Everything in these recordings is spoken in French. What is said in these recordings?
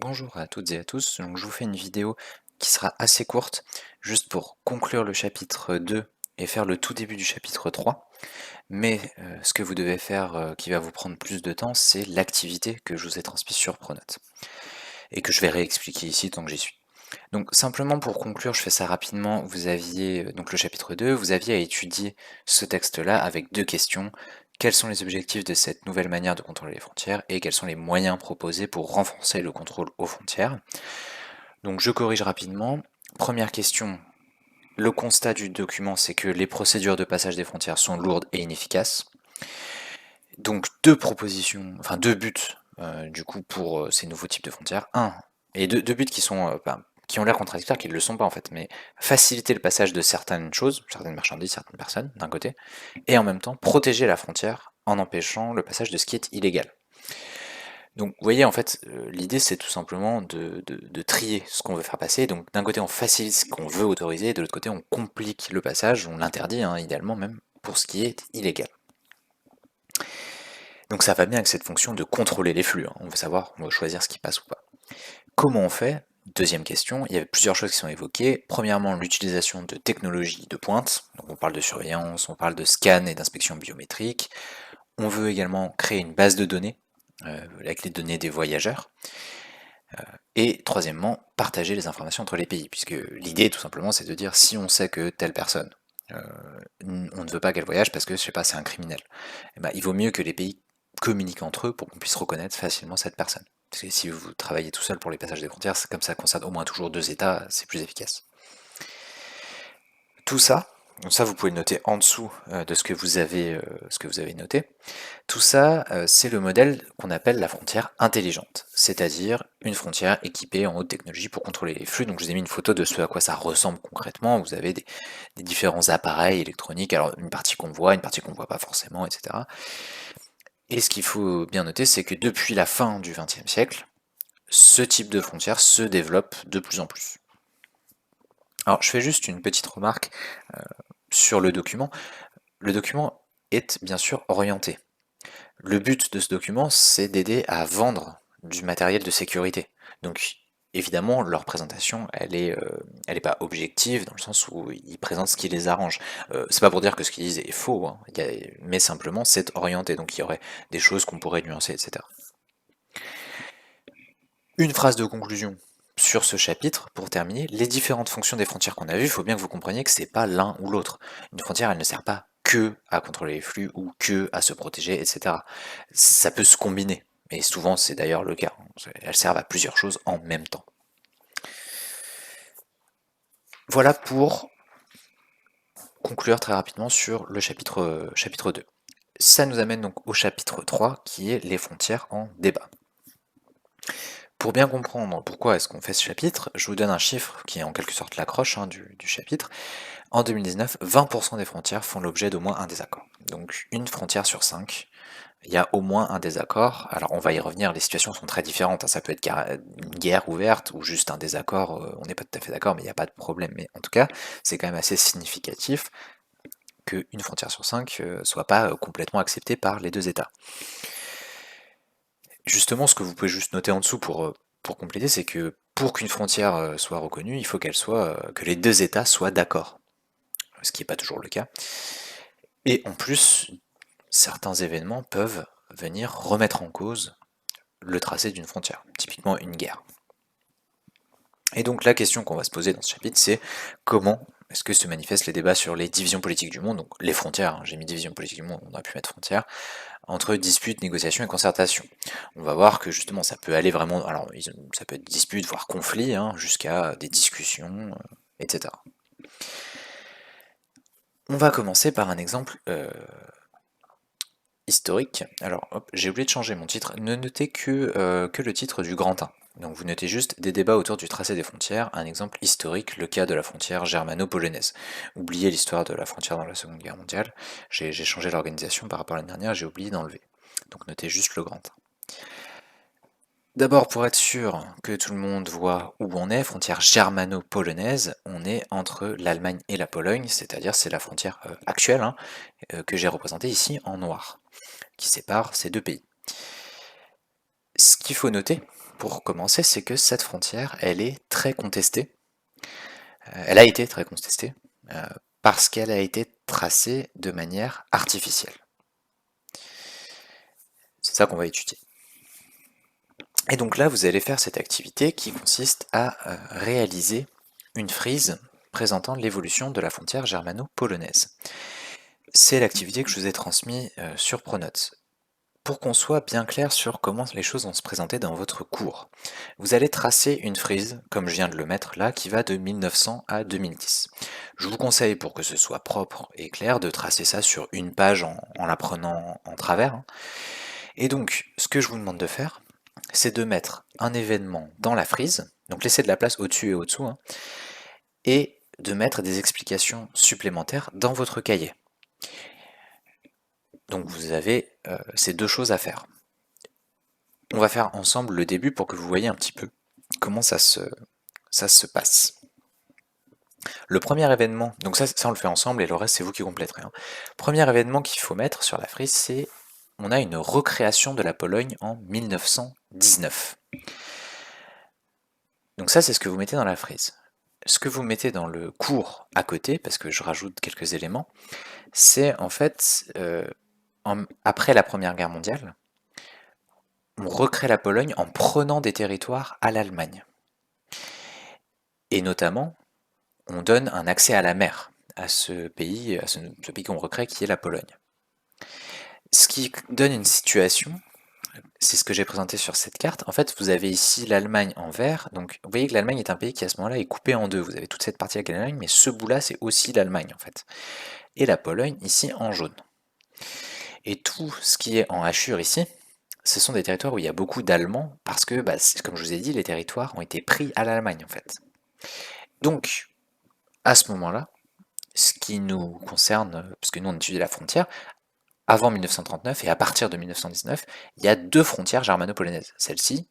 Bonjour à toutes et à tous, donc je vous fais une vidéo qui sera assez courte, juste pour conclure le chapitre 2 et faire le tout début du chapitre 3. Mais ce que vous devez faire qui va vous prendre plus de temps, c'est l'activité que je vous ai transmise sur Pronote, et que je vais réexpliquer ici tant que j'y suis. Donc simplement pour conclure, je fais ça rapidement, vous aviez donc le chapitre 2, vous aviez à étudier ce texte-là avec deux questions. Quels sont les objectifs de cette nouvelle manière de contrôler les frontières et quels sont les moyens proposés pour renforcer le contrôle aux frontières? Donc je corrige rapidement. Première question, le constat du document, c'est que les procédures de passage des frontières sont lourdes et inefficaces. Donc deux propositions, enfin deux buts du coup pour ces nouveaux types de frontières. Et deux buts qui sont qui ont l'air contradictoires, qui ne le sont pas en fait, mais faciliter le passage de certaines choses, certaines marchandises, certaines personnes d'un côté, et en même temps protéger la frontière en empêchant le passage de ce qui est illégal. Donc vous voyez en fait l'idée c'est tout simplement de trier ce qu'on veut faire passer, donc d'un côté on facilite ce qu'on veut autoriser, de l'autre côté on complique le passage, on l'interdit idéalement même pour ce qui est illégal. Donc ça va bien avec cette fonction de contrôler les flux, on veut savoir, on veut choisir ce qui passe ou pas. Comment on fait? Deuxième question, il y a plusieurs choses qui sont évoquées. Premièrement, l'utilisation de technologies de pointe, donc on parle de surveillance, on parle de scan et d'inspection biométrique. On veut également créer une base de données, avec les données des voyageurs. Et troisièmement, partager les informations entre les pays, puisque l'idée tout simplement c'est de dire si on sait que telle personne, on ne veut pas qu'elle voyage parce que je sais pas, c'est un criminel, eh ben, il vaut mieux que les pays communiquent entre eux pour qu'on puisse reconnaître facilement cette personne. Parce que si vous travaillez tout seul pour les passages des frontières, c'est comme ça concerne au moins toujours deux États, c'est plus efficace. Tout ça, donc ça vous pouvez le noter en dessous de ce que vous avez noté. Tout ça, c'est le modèle qu'on appelle la frontière intelligente, c'est-à-dire une frontière équipée en haute technologie pour contrôler les flux. Donc je vous ai mis une photo de ce à quoi ça ressemble concrètement. Vous avez des différents appareils électroniques, alors une partie qu'on voit, une partie qu'on voit pas forcément, etc. Et ce qu'il faut bien noter, c'est que depuis la fin du XXe siècle, ce type de frontière se développe de plus en plus. Alors je fais juste une petite remarque sur le document. Le document est bien sûr orienté. Le but de ce document, c'est d'aider à vendre du matériel de sécurité. Donc évidemment, leur présentation, elle est pas objective dans le sens où ils présentent ce qui les arrange. C'est pas pour dire que ce qu'ils disent est faux, mais simplement c'est orienté. Donc il y aurait des choses qu'on pourrait nuancer, etc. Une phrase de conclusion sur ce chapitre, pour terminer, les différentes fonctions des frontières qu'on a vues, il faut bien que vous compreniez que c'est pas l'un ou l'autre. Une frontière, elle ne sert pas que à contrôler les flux ou que à se protéger, etc. Ça peut se combiner, et souvent c'est d'ailleurs le cas. Elles servent à plusieurs choses en même temps. Voilà pour conclure très rapidement sur le chapitre 2. Ça nous amène donc au chapitre 3, qui est les frontières en débat. Pour bien comprendre pourquoi est-ce qu'on fait ce chapitre, je vous donne un chiffre qui est en quelque sorte l'accroche du chapitre. En 2019, 20% des frontières font l'objet d'au moins un désaccord. Donc une frontière sur 5, il y a au moins un désaccord. Alors on va y revenir, les situations sont très différentes, ça peut être une guerre ouverte ou juste un désaccord, on n'est pas tout à fait d'accord mais il n'y a pas de problème. Mais en tout cas, c'est quand même assez significatif qu'une frontière sur 5 soit pas complètement acceptée par les deux États. Justement, ce que vous pouvez juste noter en dessous pour compléter, c'est que pour qu'une frontière soit reconnue, il faut que les deux États soient d'accord, ce qui n'est pas toujours le cas. Et en plus, certains événements peuvent venir remettre en cause le tracé d'une frontière, typiquement une guerre. Et donc la question qu'on va se poser dans ce chapitre, c'est comment est-ce que se manifestent les débats sur les divisions politiques du monde, donc les frontières, j'ai mis division politique du monde, on aurait pu mettre frontières, entre disputes, négociations et concertation. On va voir que justement ça peut aller vraiment, alors ça peut être dispute, voire conflit, jusqu'à des discussions, etc. On va commencer par un exemple historique. Alors hop, j'ai oublié de changer mon titre, ne notez que le titre du grand 1. Donc vous notez juste des débats autour du tracé des frontières, un exemple historique, le cas de la frontière germano-polonaise. Oubliez l'histoire de la frontière dans la Seconde Guerre mondiale, j'ai changé l'organisation par rapport à l'année dernière, j'ai oublié d'enlever. Donc notez juste le grand 1. D'abord, pour être sûr que tout le monde voit où on est, frontière germano-polonaise, on est entre l'Allemagne et la Pologne, c'est-à-dire c'est la frontière actuelle que j'ai représentée ici en noir, qui sépare ces deux pays. Ce qu'il faut noter, pour commencer, c'est que cette frontière, elle est très contestée. Elle a été très contestée parce qu'elle a été tracée de manière artificielle. C'est ça qu'on va étudier. Et donc là, vous allez faire cette activité qui consiste à réaliser une frise présentant l'évolution de la frontière germano-polonaise. C'est l'activité que je vous ai transmise sur Pronote. Pour qu'on soit bien clair sur comment les choses vont se présenter dans votre cours, vous allez tracer une frise, comme je viens de le mettre là, qui va de 1900 à 2010. Je vous conseille, pour que ce soit propre et clair, de tracer ça sur une page en la prenant en travers. Hein. Et donc, ce que je vous demande de faire, c'est de mettre un événement dans la frise, donc laisser de la place au-dessus et au-dessous, hein, et de mettre des explications supplémentaires dans votre cahier. Donc vous avez ces deux choses à faire. On va faire ensemble le début pour que vous voyez un petit peu comment ça se passe. Le premier événement, donc ça on le fait ensemble et le reste c'est vous qui compléterez. Hein. Premier événement qu'il faut mettre sur la frise, c'est on a une recréation de la Pologne en 1919. Donc ça c'est ce que vous mettez dans la frise. Ce que vous mettez dans le cours à côté, parce que je rajoute quelques éléments, c'est en fait, après la Première Guerre mondiale, on recrée la Pologne en prenant des territoires à l'Allemagne. Et notamment, on donne un accès à la mer à ce pays qu'on recrée qui est la Pologne. Ce qui donne une situation, c'est ce que j'ai présenté sur cette carte. En fait, vous avez ici l'Allemagne en vert. Donc, vous voyez que l'Allemagne est un pays qui, à ce moment-là, est coupé en deux. Vous avez toute cette partie avec l'Allemagne, mais ce bout-là, c'est aussi l'Allemagne, en fait. Et la Pologne, ici, en jaune. Et tout ce qui est en hachure ici, ce sont des territoires où il y a beaucoup d'Allemands, parce que, comme je vous ai dit, les territoires ont été pris à l'Allemagne, en fait. Donc, à ce moment-là, ce qui nous concerne, parce que nous on étudie la frontière, avant 1939 et à partir de 1919, il y a deux frontières germano-polonaises, celle-ci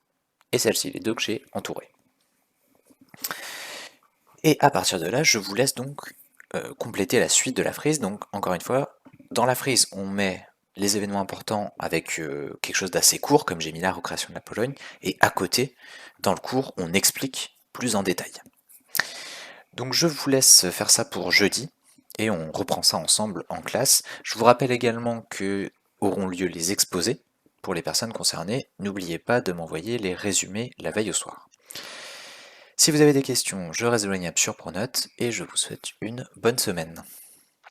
et celle-ci, les deux que j'ai entourées. Et à partir de là, je vous laisse donc compléter la suite de la frise. Donc encore une fois, dans la frise, on met les événements importants avec quelque chose d'assez court, comme j'ai mis la recréation de la Pologne, et à côté, dans le cours, on explique plus en détail. Donc je vous laisse faire ça pour jeudi, et on reprend ça ensemble en classe. Je vous rappelle également que auront lieu les exposés pour les personnes concernées. N'oubliez pas de m'envoyer les résumés la veille au soir. Si vous avez des questions, je reste joignable sur Pronote, et je vous souhaite une bonne semaine.